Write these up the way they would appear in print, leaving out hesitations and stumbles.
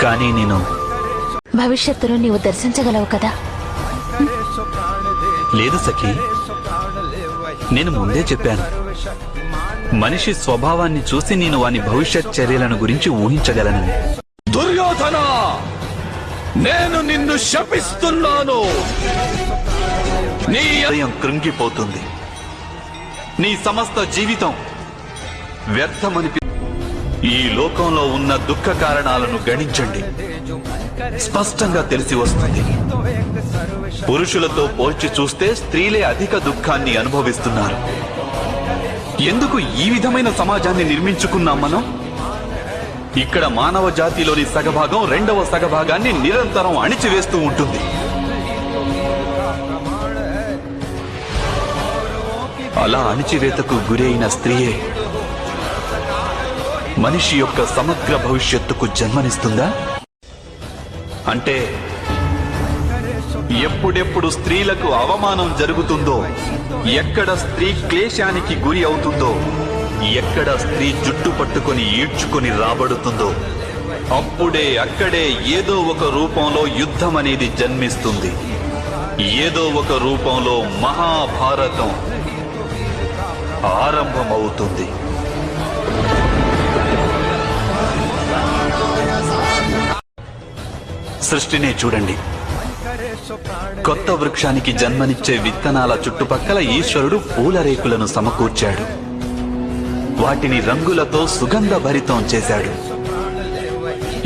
కానీ నేను భవిష్యత్తును నీవు దర్శించగలవు కదా? లేదు సఖీ, నేను ముందే చెప్పాను. మనిషి స్వభావాన్ని చూసి నేను వాని భవిష్యత్ చర్యలను గురించి ఊహించగలను. దుర్యోధన, నేను నిన్ను శపిస్తున్నాను. నీ హృదయం కృంగిపోతుంది. నీ సమస్త జీవితం వ్యర్థమని. ఈ లోకంలో ఉన్న దుఃఖ కారణాలను గణించండి, స్పష్టంగా తెలిసి వస్తుంది. పురుషులతో పోల్చి చూస్తే స్త్రీలే అధిక దుఃఖాన్ని అనుభవిస్తున్నారు. ఎందుకు ఈ విధమైన సమాజాన్ని నిర్మించుకున్నాం మనం? ఇక్కడ మానవ జాతిలోని సగభాగం రెండవ సగభాగాన్ని నిరంతరం అణిచివేస్తూ ఉంటుంది. అలా అణిచివేతకు గురైన స్త్రీయే మనిషి యొక్క సమగ్ర భవిష్యత్తుకు జన్మనిస్తుందా? అంటే ఎప్పుడెప్పుడు స్త్రీలకు అవమానం జరుగుతుందో, ఎక్కడ స్త్రీ క్లేశానికి గురి అవుతుందో, ఎక్కడ స్త్రీ జుట్టు పట్టుకొని ఈడ్చుకొని రాబడుతుందో, అప్పుడే అక్కడే ఏదో ఒక రూపంలో యుద్ధం అనేది జన్మిస్తుంది. ఏదో ఒక రూపంలో మహాభారతం ఆరంభమవుతుంది. సృష్టినే చూడండి. కొత్త వృక్షానికి జన్మనిచ్చే విత్తనాల చుట్టుపక్కల ఈశ్వరుడు పూల రేకులను సమకూర్చాడు. వాటిని రంగులతో సుగంధ భరితం చేశాడు.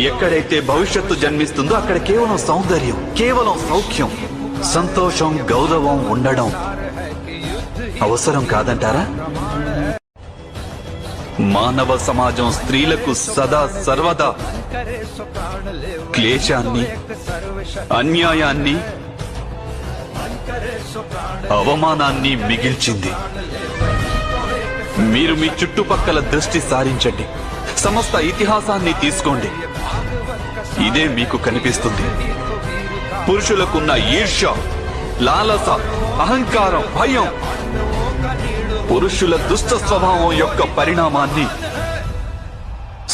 ఎక్కడైతే భవిష్యత్తు జన్మిస్తుందో అక్కడ కేవలం సౌందర్యం, కేవలం సౌఖ్యం, సంతోషం, గౌరవం ఉండడం అవసరం కాదంటారా? మానవ సమాజం స్త్రీలకు సదా సర్వదా క్లేశాన్ని, అన్యాయాన్ని, అవమానాన్ని మిగిల్చింది. మీరు మీ చుట్టుపక్కల దృష్టి సారించండి, సమస్త ఇతిహాసాన్ని తీసుకోండి. ఇదే మీకు కనిపిస్తుంది. పురుషులకున్న ఈర్ష్య, లాలస, అహంకారం, భయం, పురుషుల దుష్ట స్వభావం యొక్క పరిణామాన్ని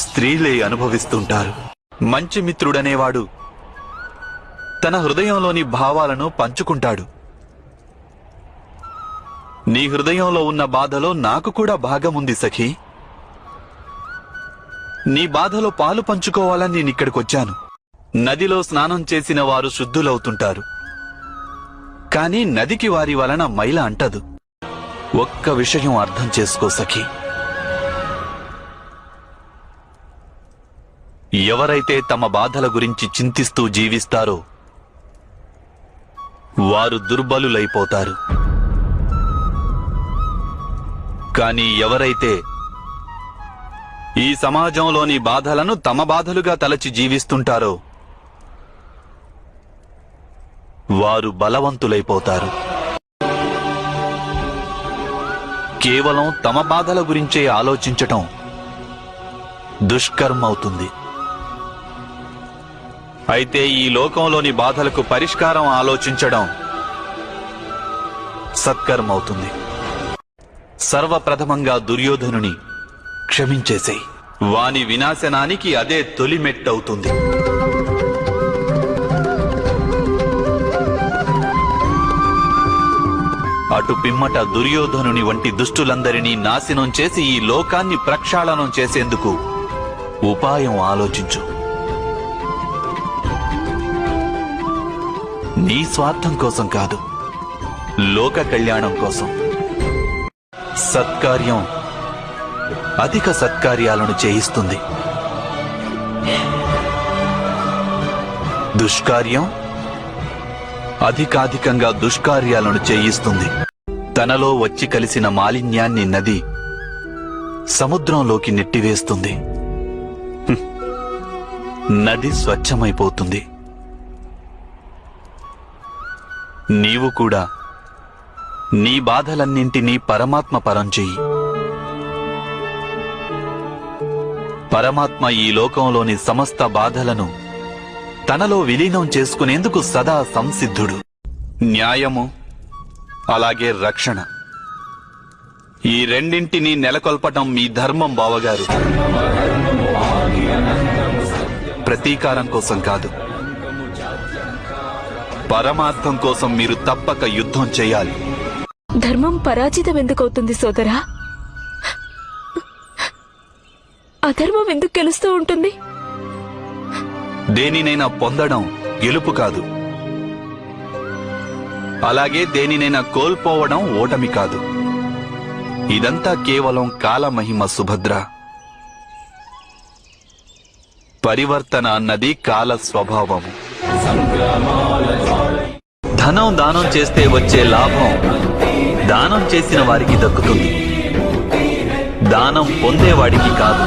స్త్రీలే అనుభవిస్తుంటారు. మంచి మిత్రుడనేవాడు తన హృదయంలోని భావాలను పంచుకుంటాడు. నీ హృదయంలో ఉన్న బాధలో నాకు కూడా భాగముంది సఖీ. నీ బాధలో పాలు పంచుకోవాలని నేనిక్కడికొచ్చాను. నదిలో స్నానం చేసిన వారు శుద్ధులవుతుంటారు, కానీ నదికి వారి వలన మైల అంటదు. ఒక్క విషయం అర్థం చేసుకో సఖీ, ఎవరైతే తమ బాధల గురించి చింతిస్తూ జీవిస్తారో వారు దుర్బలులైపోతారు. కానీ ఎవరైతే ఈ సమాజంలోని బాధలను తమ బాధలుగా తలచి జీవిస్తుంటారో వారు బలవంతులైపోతారు. కేవలం తమ బాధల గురించే ఆలోచించటం దుష్కర్మవుతుంది. అయితే ఈ లోకంలోని బాధలకు పరిష్కారం ఆలోచించడం సత్కర్మవుతుంది. సర్వప్రథమంగా దుర్యోధనుని క్షమించేసేయ్. వాని వినాశనానికి అదే తొలి మెట్టవుతుంది. అటు పిమ్మట దుర్యోధనుని వంటి దుష్టులందరినీ నాశనం చేసి ఈ లోకాన్ని ప్రక్షాళనం చేసేందుకు ఉపాయం ఆలోచించు. నీ స్వార్థం కోసం కాదు, లోక కళ్యాణం కోసం. సత్కార్యం అధిక సత్కార్యాలను చేయిస్తుంది. దుష్కార్యం అధికాధికంగా దుష్కార్యాలను చేయిస్తుంది. తనలో వచ్చి కలిసిన మాలిన్యాన్ని నది సముద్రంలోకి నెట్టివేస్తుంది. నది స్వచ్ఛమైపోతుంది. నీవు కూడా నీ బాధలన్నింటినీ పరమాత్మ పరం చెయ్యి. పరమాత్మ ఈ లోకంలోని సమస్త బాధలను తనలో విలీనం చేసుకునేందుకు సదా సంసిద్ధుడు. న్యాయము అలాగే రక్షణ, ఈ రెండింటినీ నెలకొల్పటం మీ ధర్మం బావగారు. ప్రతీకారం కోసం కాదు, పరమార్థం కోసం మీరు తప్పక యుద్ధం చేయాలి. ధర్మం పరాజితం ఎందుకవుతుంది సోదరా? అధర్మం ఎందుకు గెలుస్తూ ఉంటుంది? దేనినైనా పొందడం గెలుపు కాదు, అలాగే దేనినైనా కోల్పోవడం ఓటమి కాదు. ఇదంతా కేవలం కాలమహిమ సుభద్ర. పరివర్తన అన్నది కాల స్వభావము. ధనం దానం చేస్తే వచ్చే లాభం దానం చేసిన వారికి దక్కుతుంది, దానం పొందేవాడికి కాదు.